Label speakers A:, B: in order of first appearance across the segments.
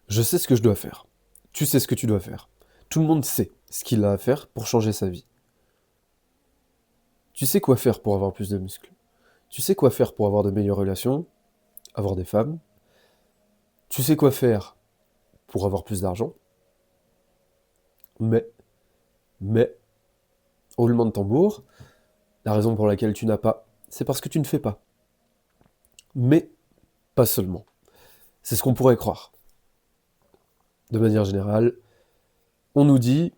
A: Je sais ce que je dois faire. Tu sais ce que tu dois faire. Tout le monde sait ce qu'il a à faire pour changer sa vie. Tu sais quoi faire pour avoir plus de muscles. Tu sais quoi faire pour avoir de meilleures relations, avoir des femmes. Tu sais quoi faire pour avoir plus d'argent. Mais, mais, roulement de tambour, la raison pour laquelle tu n'as pas, c'est parce que tu ne fais pas. Mais, pas seulement. C'est ce qu'on pourrait croire. De manière générale, on nous dit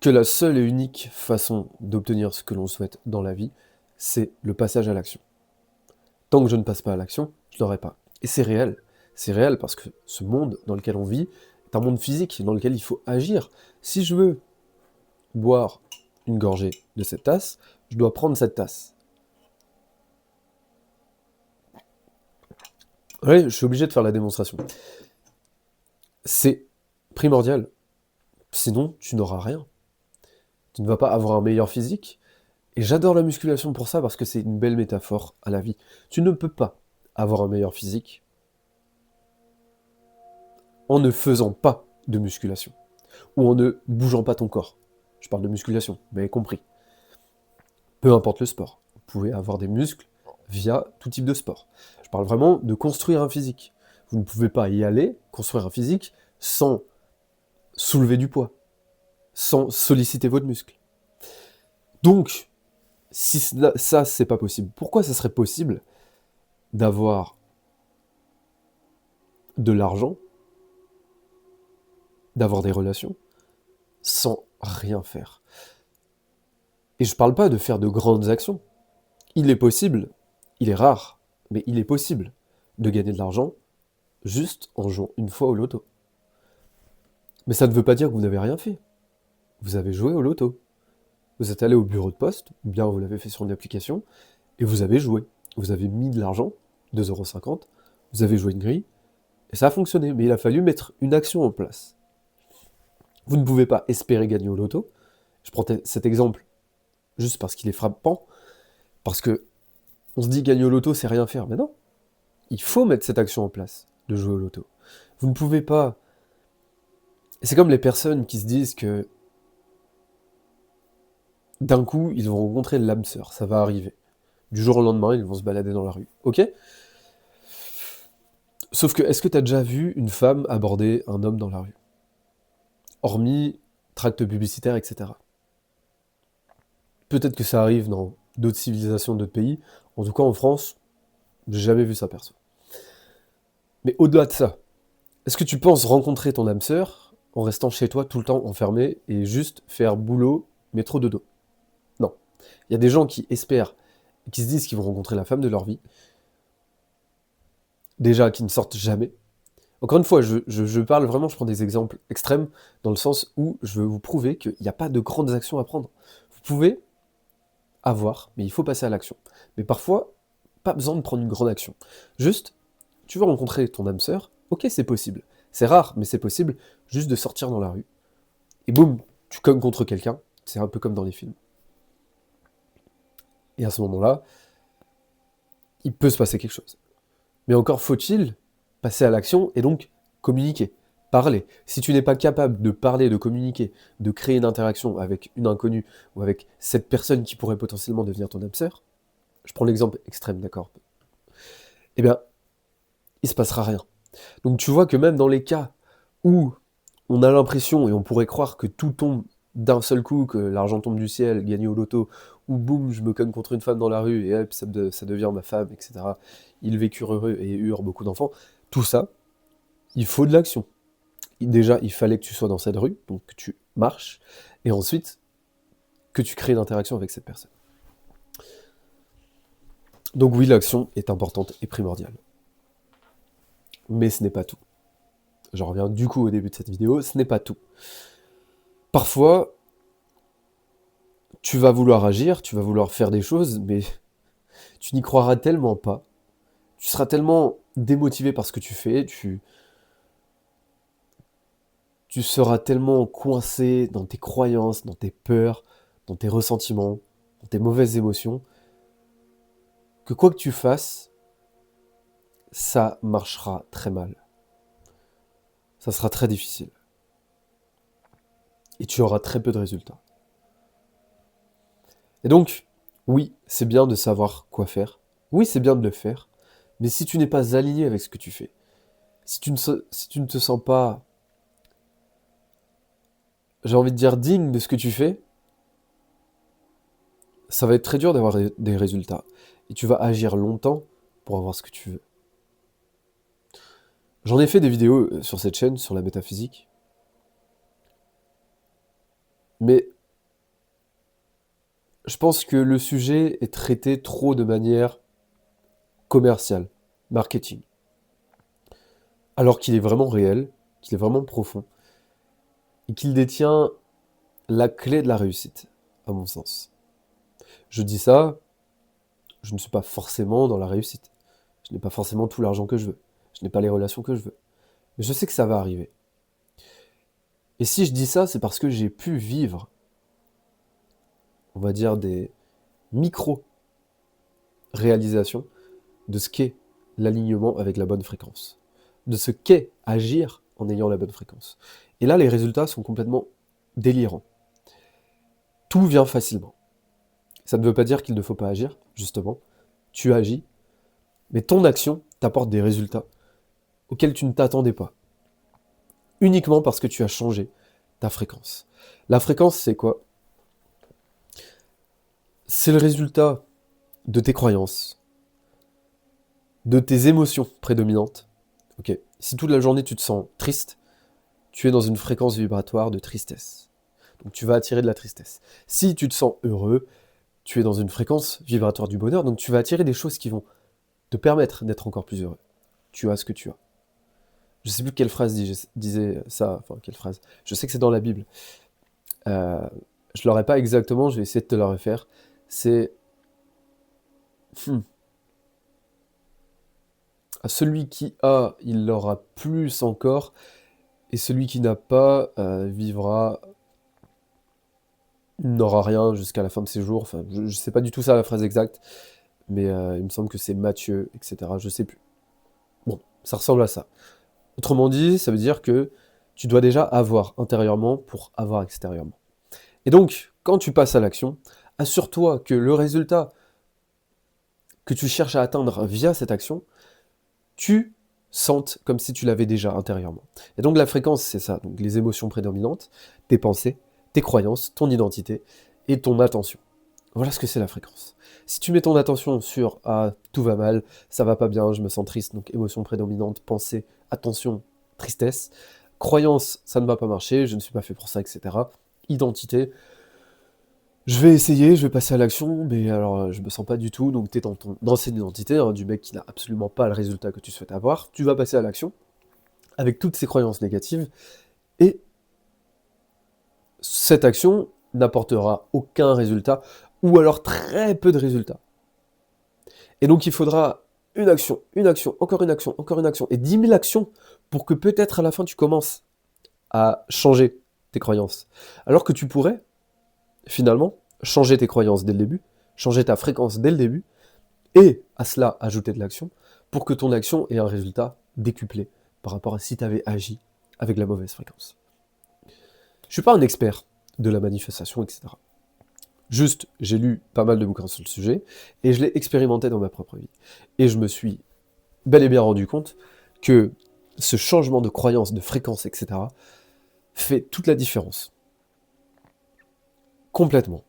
A: que la seule et unique façon d'obtenir ce que l'on souhaite dans la vie, c'est le passage à l'action. Tant que je ne passe pas à l'action, je n'aurai pas. Et c'est réel. C'est réel parce que ce monde dans lequel on vit est un monde physique dans lequel il faut agir. Si je veux boire une gorgée de cette tasse, je dois prendre cette tasse. Oui, je suis obligé de faire la démonstration. C'est primordial. Sinon, tu n'auras rien. Tu ne vas pas avoir un meilleur physique. Et j'adore la musculation pour ça parce que c'est une belle métaphore à la vie. Tu ne peux pas avoir un meilleur physique en ne faisant pas de musculation ou en ne bougeant pas ton corps. Je parle de musculation, vous m'avez compris. Peu importe le sport, vous pouvez avoir des muscles via tout type de sport. Je parle vraiment de construire un physique. Vous ne pouvez pas y aller, construire un physique, sans soulever du poids, sans solliciter votre muscle. Donc, si ça, c'est pas possible, pourquoi ça serait possible d'avoir de l'argent, d'avoir des relations, sans rien faire? Et je parle pas de faire de grandes actions. Il est possible, il est rare, mais il est possible de gagner de l'argent juste en jouant une fois au loto. Mais ça ne veut pas dire que vous n'avez rien fait. Vous avez joué au loto. Vous êtes allé au bureau de poste, ou bien vous l'avez fait sur une application, et vous avez joué. Vous avez mis de l'argent, 2,50 €, vous avez joué une grille, et ça a fonctionné. Mais il a fallu mettre une action en place. Vous ne pouvez pas espérer gagner au loto. Je prends cet exemple juste parce qu'il est frappant, parce que on se dit gagner au loto, c'est rien faire. Mais non, il faut mettre cette action en place, de jouer au loto. Vous ne pouvez pas... C'est comme les personnes qui se disent que d'un coup, ils vont rencontrer l'âme sœur, ça va arriver. Du jour au lendemain, ils vont se balader dans la rue. Ok? Sauf que, est-ce que t'as déjà vu une femme aborder un homme dans la rue? Hormis tracts publicitaires, etc. Peut-être que ça arrive dans d'autres civilisations, d'autres pays. En tout cas, en France, j'ai jamais vu ça perso. Mais au-delà de ça, est-ce que tu penses rencontrer ton âme sœur en restant chez toi tout le temps enfermé et juste faire boulot, métro, dodo? Non. Il y a des gens qui espèrent, qui se disent qu'ils vont rencontrer la femme de leur vie, déjà qui ne sortent jamais. Encore une fois, je parle vraiment, je prends des exemples extrêmes, dans le sens où je veux vous prouver qu'il n'y a pas de grandes actions à prendre. Vous pouvez avoir, mais il faut passer à l'action. Mais parfois, pas besoin de prendre une grande action. Juste, tu veux rencontrer ton âme sœur, ok, c'est possible. C'est rare, mais c'est possible, juste de sortir dans la rue. Et boum, tu cognes contre quelqu'un, c'est un peu comme dans les films. Et à ce moment-là, il peut se passer quelque chose. Mais encore faut-il passer à l'action et donc communiquer, parler. Si tu n'es pas capable de parler, de communiquer, de créer une interaction avec une inconnue ou avec cette personne qui pourrait potentiellement devenir ton âme sœur, je prends l'exemple extrême, d'accord? Eh bien, il se passera rien. Donc tu vois que même dans les cas où on a l'impression et on pourrait croire que tout tombe d'un seul coup, que l'argent tombe du ciel, gagné au loto, ou boum, je me cogne contre une femme dans la rue et hop, ça devient ma femme, etc. Ils vécurent heureux et eurent beaucoup d'enfants. Tout ça, il faut de l'action. Déjà, il fallait que tu sois dans cette rue, donc que tu marches, et ensuite que tu crées une interaction avec cette personne. Donc oui, l'action est importante et primordiale. Mais ce n'est pas tout. J'en reviens du coup au début de cette vidéo, ce n'est pas tout. Parfois, tu vas vouloir agir, tu vas vouloir faire des choses, mais tu n'y croiras tellement pas. Tu seras tellement démotivé par ce que tu fais, tu seras tellement coincé dans tes croyances, dans tes peurs, dans tes ressentiments, dans tes mauvaises émotions, que quoi que tu fasses, ça marchera très mal. ça sera très difficile. Et tu auras très peu de résultats. Et donc, oui, c'est bien de savoir quoi faire. Oui, c'est bien de le faire. Mais si tu n'es pas aligné avec ce que tu fais, si tu ne te sens pas, j'ai envie de dire, digne de ce que tu fais, ça va être très dur d'avoir des résultats. Et tu vas agir longtemps pour avoir ce que tu veux. J'en ai fait des vidéos sur cette chaîne, sur la métaphysique. Mais je pense que le sujet est traité trop de manière commerciale, marketing. Alors qu'il est vraiment réel, qu'il est vraiment profond, et qu'il détient la clé de la réussite, à mon sens. Je dis ça, je ne suis pas forcément dans la réussite. Je n'ai pas forcément tout l'argent que je veux. Je n'ai pas les relations que je veux. Mais je sais que ça va arriver. Et si je dis ça, c'est parce que j'ai pu vivre, on va dire, des micro-réalisations de ce qu'est l'alignement avec la bonne fréquence. De ce qu'est agir en ayant la bonne fréquence. Et là, les résultats sont complètement délirants. Tout vient facilement. Ça ne veut pas dire qu'il ne faut pas agir, justement. Tu agis, mais ton action t'apporte des résultats auxquels tu ne t'attendais pas. Uniquement parce que tu as changé ta fréquence. La fréquence, c'est quoi? C'est le résultat de tes croyances, de tes émotions prédominantes. Ok. Si toute la journée tu te sens triste, tu es dans une fréquence vibratoire de tristesse. Donc tu vas attirer de la tristesse. Si tu te sens heureux, tu es dans une fréquence vibratoire du bonheur, donc tu vas attirer des choses qui vont te permettre d'être encore plus heureux. Tu as ce que tu as. Je sais plus quelle phrase disait ça, enfin quelle phrase. Je sais que c'est dans la Bible. Euh, je l'aurais pas exactement, je vais essayer de te la refaire. C'est hmm, celui qui a, il l'aura plus encore, et celui qui n'a pas vivra, n'aura rien jusqu'à la fin de ses jours. Enfin, je sais pas du tout ça la phrase exacte, mais il me semble que c'est Matthieu, etc. Je sais plus. Bon, ça ressemble à ça. Autrement dit, ça veut dire que tu dois déjà avoir intérieurement pour avoir extérieurement. Et donc, quand tu passes à l'action, assure-toi que le résultat que tu cherches à atteindre via cette action, tu sentes comme si tu l'avais déjà intérieurement. Et donc la fréquence, c'est ça. Donc les émotions prédominantes, tes pensées, tes croyances, ton identité et ton attention. Voilà ce que c'est la fréquence. Si tu mets ton attention sur ah, tout va mal, ça va pas bien, je me sens triste, donc émotion prédominante, pensée, attention, tristesse, croyance, ça ne va pas marcher, je ne suis pas fait pour ça, etc. Identité, je vais essayer, je vais passer à l'action, mais alors je me sens pas du tout, donc tu es dans ton ancienne identité, hein, du mec qui n'a absolument pas le résultat que tu souhaites avoir, tu vas passer à l'action, avec toutes ces croyances négatives, et cette action n'apportera aucun résultat, ou alors très peu de résultats. Et donc il faudra une action, encore une action, encore une action, et 10 000 actions pour que peut-être à la fin tu commences à changer tes croyances. Alors que tu pourrais, finalement, changer tes croyances dès le début, changer ta fréquence dès le début, et à cela ajouter de l'action, pour que ton action ait un résultat décuplé par rapport à si tu avais agi avec la mauvaise fréquence. Je suis pas un expert de la manifestation, etc. Juste, j'ai lu pas mal de bouquins sur le sujet, et je l'ai expérimenté dans ma propre vie. Et je me suis bel et bien rendu compte que ce changement de croyance, de fréquence, etc., fait toute la différence. Complètement.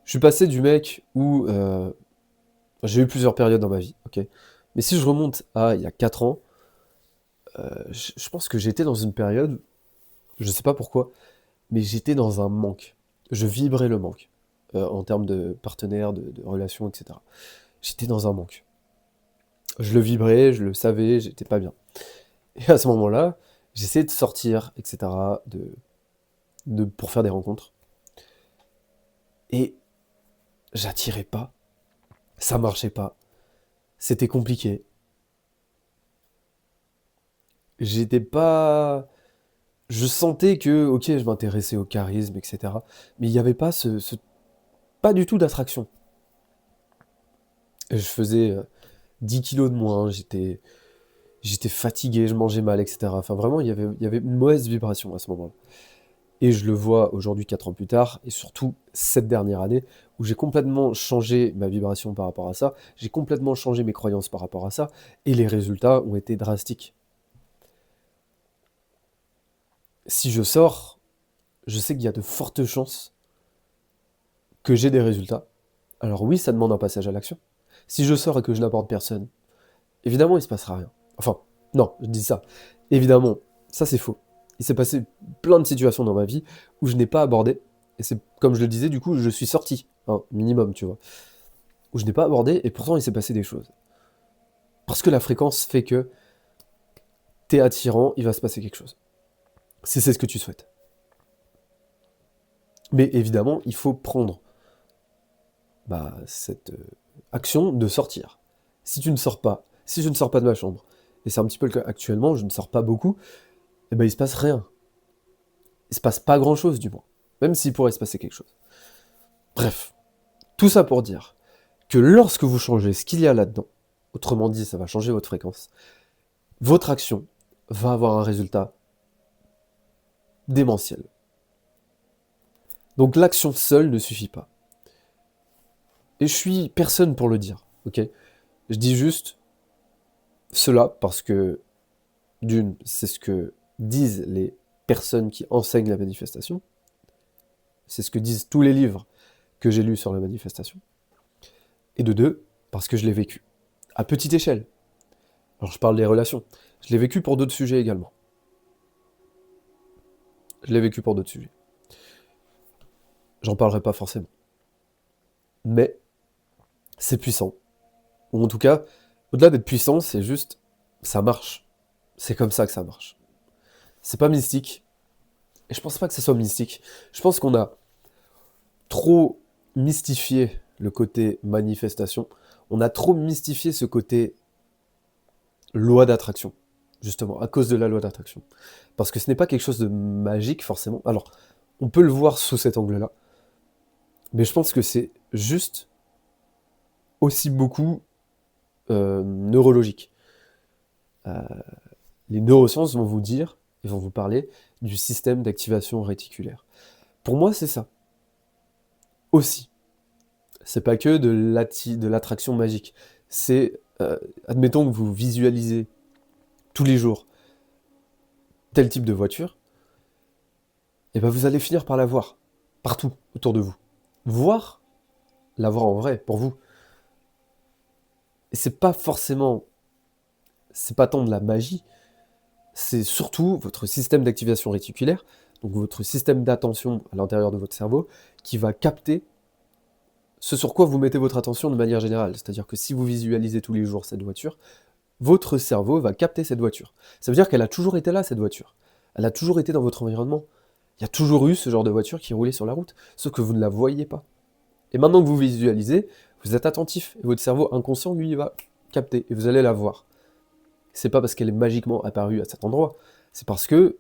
A: Je suis passé du mec où j'ai eu plusieurs périodes dans ma vie, ok. Mais si je remonte à il y a 4 ans, je pense que j'étais dans une période, je sais pas pourquoi, mais j'étais dans un manque. Je vibrais le manque, en termes de partenaires, de relations, etc. J'étais dans un manque. Je le vibrais, je le savais, j'étais pas bien. Et à ce moment-là, j'essayais de sortir, etc., pour faire des rencontres. Et j'attirais pas, ça marchait pas, c'était compliqué. J'étais pas... Je sentais que, ok, je m'intéressais au charisme, etc. Mais il n'y avait pas pas du tout d'attraction. Je faisais 10 kilos de moins, j'étais... J'étais fatigué, je mangeais mal, etc. Enfin, vraiment, il y avait une mauvaise vibration à ce moment-là. Et je le vois aujourd'hui, 4 ans plus tard, et surtout cette dernière année, où j'ai complètement changé ma vibration par rapport à ça, j'ai complètement changé mes croyances par rapport à ça, et les résultats ont été drastiques. Si je sors, je sais qu'il y a de fortes chances que j'ai des résultats. Alors oui, ça demande un passage à l'action. Si je sors et que je n'apporte personne, évidemment, il se passera rien. Enfin, non, je dis ça. Évidemment, ça c'est faux. Il s'est passé plein de situations dans ma vie où je n'ai pas abordé, et c'est comme je le disais, du coup, je suis sorti, minimum, tu vois, où je n'ai pas abordé, et pourtant il s'est passé des choses. Parce que la fréquence fait que t'es attirant, il va se passer quelque chose. Si c'est ce que tu souhaites. Mais évidemment, il faut prendre cette action de sortir. Si tu ne sors pas, si je ne sors pas de ma chambre, et c'est un petit peu le cas actuellement, je ne sors pas beaucoup, et ben il se passe rien. Il se passe pas grand chose du moins. Même s'il pourrait se passer quelque chose. Bref, tout ça pour dire que lorsque vous changez ce qu'il y a là-dedans, autrement dit, ça va changer votre fréquence, votre action va avoir un résultat démentiel. Donc l'action seule ne suffit pas. Et je suis personne pour le dire, ok? Je dis juste cela parce que, d'une, c'est ce que disent les personnes qui enseignent la manifestation, c'est ce que disent tous les livres que j'ai lus sur la manifestation, et de deux, parce que je l'ai vécu, à petite échelle. Alors je parle des relations, je l'ai vécu pour d'autres sujets également. Je l'ai vécu pour d'autres sujets. J'en parlerai pas forcément. Mais c'est puissant. Ou en tout cas, au-delà d'être puissant, c'est juste, ça marche. C'est comme ça que ça marche. C'est pas mystique. Et je pense pas que ce soit mystique. Je pense qu'on a trop mystifié le côté manifestation. On a trop mystifié ce côté loi d'attraction. Justement, à cause de la loi d'attraction. Parce que ce n'est pas quelque chose de magique, forcément. Alors, on peut le voir sous cet angle-là. Mais je pense que c'est juste aussi beaucoup neurologique. Les neurosciences vont vous dire, ils vont vous parler du système d'activation réticulaire. Pour moi, c'est ça. Aussi. C'est pas que de l'attraction magique. C'est, admettons que vous visualisez tous les jours tel type de voiture, et ben vous allez finir par la voir. Partout, autour de vous. Voir, la voir en vrai, pour vous. Et c'est pas forcément, c'est pas tant de la magie, c'est surtout votre système d'activation réticulaire, donc votre système d'attention à l'intérieur de votre cerveau, qui va capter ce sur quoi vous mettez votre attention de manière générale. C'est-à-dire que si vous visualisez tous les jours cette voiture, votre cerveau va capter cette voiture. Ça veut dire qu'elle a toujours été là, cette voiture. Elle a toujours été dans votre environnement. Il y a toujours eu ce genre de voiture qui roulait sur la route, sauf que vous ne la voyez pas. Et maintenant que vous visualisez, vous êtes attentif, et votre cerveau inconscient, lui, il va capter, et vous allez la voir. C'est pas parce qu'elle est magiquement apparue à cet endroit, c'est parce que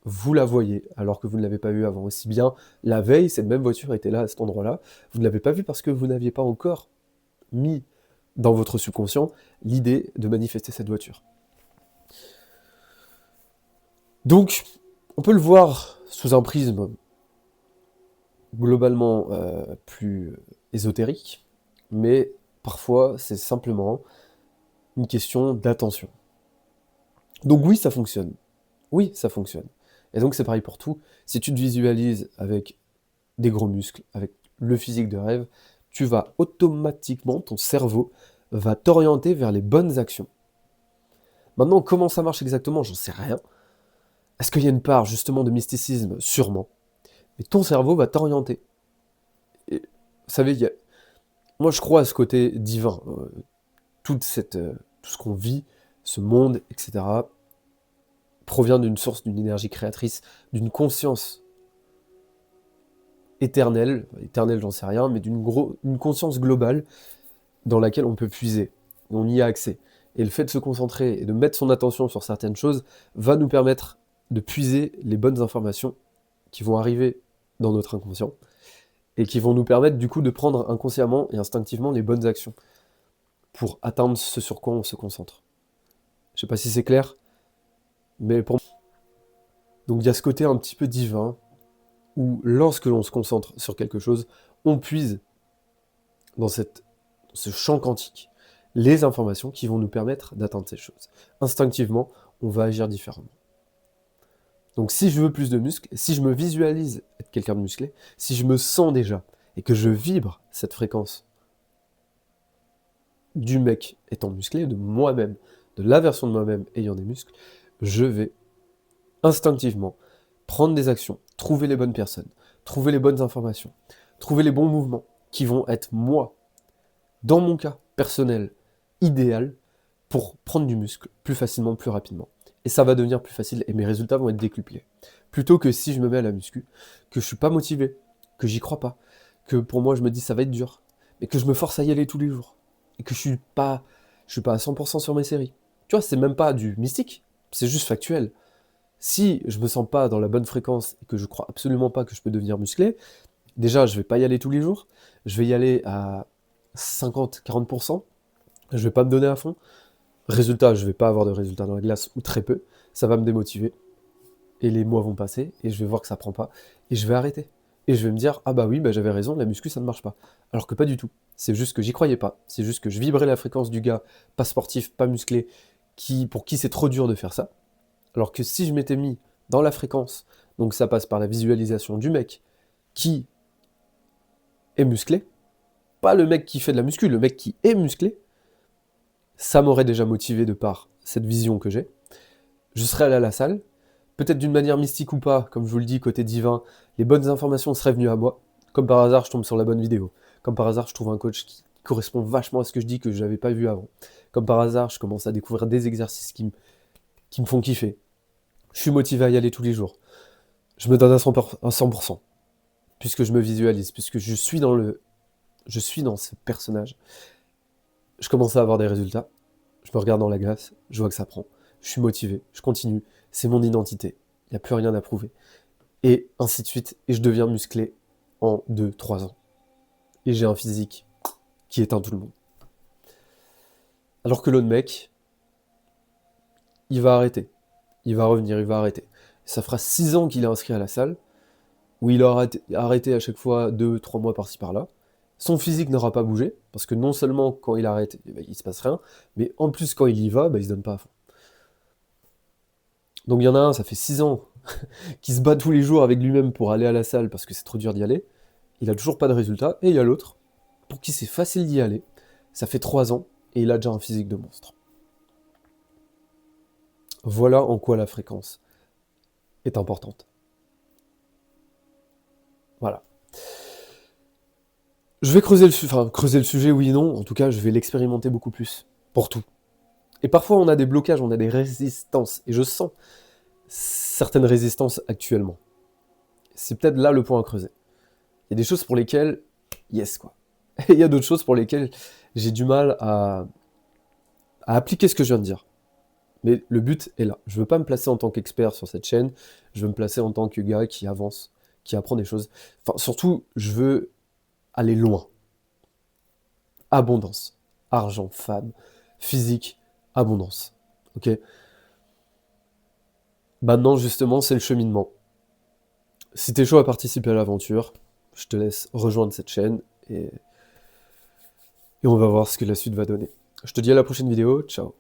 A: vous la voyez, alors que vous ne l'avez pas vue avant. Aussi bien, la veille, cette même voiture était là, à cet endroit-là, vous ne l'avez pas vue parce que vous n'aviez pas encore mis dans votre subconscient l'idée de manifester cette voiture. Donc, on peut le voir sous un prisme globalement plus ésotérique, mais parfois c'est simplement une question d'attention. Donc oui, ça fonctionne. Oui, ça fonctionne. Et donc c'est pareil pour tout. Si tu te visualises avec des gros muscles, avec le physique de rêve, tu vas automatiquement, ton cerveau va t'orienter vers les bonnes actions. Maintenant, comment ça marche exactement, j'en sais rien. Est-ce qu'il y a une part justement de mysticisme? Sûrement. Mais ton cerveau va t'orienter. Et, vous savez, moi je crois à ce côté divin. Tout ce qu'on vit, ce monde, etc., provient d'une source, d'une énergie créatrice, d'une conscience éternelle j'en sais rien, mais une conscience globale dans laquelle on peut puiser, on y a accès. Et le fait de se concentrer et de mettre son attention sur certaines choses va nous permettre de puiser les bonnes informations qui vont arriver dans notre inconscient et qui vont nous permettre du coup de prendre inconsciemment et instinctivement les bonnes actions pour atteindre ce sur quoi on se concentre. Je sais pas si c'est clair, mais pour moi. Donc il y a ce côté un petit peu divin, où lorsque l'on se concentre sur quelque chose, on puise dans ce champ quantique les informations qui vont nous permettre d'atteindre ces choses. Instinctivement, on va agir différemment. Donc si je veux plus de muscles, si je me visualise être quelqu'un de musclé, si je me sens déjà, et que je vibre cette fréquence du mec étant musclé, de moi-même, de la version de moi-même ayant des muscles, je vais instinctivement prendre des actions, trouver les bonnes personnes, trouver les bonnes informations, trouver les bons mouvements qui vont être moi, dans mon cas personnel, idéal pour prendre du muscle plus facilement, plus rapidement. Et ça va devenir plus facile et mes résultats vont être décuplés. Plutôt que si je me mets à la muscu, que je suis pas motivé, que j'y crois pas, que pour moi je me dis ça va être dur, mais que je me force à y aller tous les jours. Et que je suis pas à 100% sur mes séries. Tu vois, c'est même pas du mystique, c'est juste factuel. Si je me sens pas dans la bonne fréquence et que je crois absolument pas que je peux devenir musclé, déjà je vais pas y aller tous les jours, je vais y aller à 50-40%, je vais pas me donner à fond. Résultat, je vais pas avoir de résultat dans la glace ou très peu, ça va me démotiver. Et les mois vont passer et je vais voir que ça prend pas et je vais arrêter. Et je vais me dire ah bah oui, bah j'avais raison, la muscu ça ne marche pas. Alors que pas du tout. C'est juste que j'y croyais pas. C'est juste que je vibrais la fréquence du gars pas sportif, pas musclé, pour qui c'est trop dur de faire ça. Alors que si je m'étais mis dans la fréquence, donc ça passe par la visualisation du mec qui est musclé, pas le mec qui fait de la muscu, le mec qui est musclé, ça m'aurait déjà motivé de par cette vision que j'ai. Je serais allé à la salle, peut-être d'une manière mystique ou pas, comme je vous le dis, côté divin, les bonnes informations seraient venues à moi. Comme par hasard, je tombe sur la bonne vidéo. Comme par hasard, je trouve un coach qui correspond vachement à ce que je dis que je n'avais pas vu avant. Comme par hasard, je commence à découvrir des exercices qui me font kiffer. Je suis motivé à y aller tous les jours. Je me donne à 100%, puisque je me visualise, puisque je suis dans ce personnage. Je commence à avoir des résultats. Je me regarde dans la glace, je vois que ça prend. Je suis motivé, je continue. C'est mon identité. Il n'y a plus rien à prouver. Et ainsi de suite. Et je deviens musclé en 2-3 ans. Et j'ai un physique qui éteint tout le monde. Alors que l'autre mec, il va arrêter. Il va revenir, il va arrêter. Ça fera 6 ans qu'il est inscrit à la salle, où il aura arrêté à chaque fois 2-3 mois par-ci par-là. Son physique n'aura pas bougé, parce que non seulement quand il arrête, eh ben, il se passe rien, mais en plus quand il y va, ben, il se donne pas à fond. Donc il y en a un, ça fait 6 ans, qui se bat tous les jours avec lui-même pour aller à la salle parce que c'est trop dur d'y aller. Il a toujours pas de résultat. Et il y a l'autre, pour qui c'est facile d'y aller. Ça fait 3 ans et il a déjà un physique de monstre. Voilà en quoi la fréquence est importante. Voilà. Je vais creuser le sujet, oui et non. En tout cas, je vais l'expérimenter beaucoup plus. Pour tout. Et parfois, on a des blocages, on a des résistances. Et je sens certaines résistances actuellement. C'est peut-être là le point à creuser. Il y a des choses pour lesquelles, yes quoi. Et il y a d'autres choses pour lesquelles j'ai du mal à appliquer ce que je viens de dire. Mais le but est là. Je veux pas me placer en tant qu'expert sur cette chaîne, je veux me placer en tant que gars qui avance, qui apprend des choses. Enfin, surtout, je veux aller loin. Abondance. Argent, femme, physique, abondance. Ok? Maintenant, justement, c'est le cheminement. Si t'es chaud à participer à l'aventure, je te laisse rejoindre cette chaîne et on va voir ce que la suite va donner. Je te dis à la prochaine vidéo, ciao.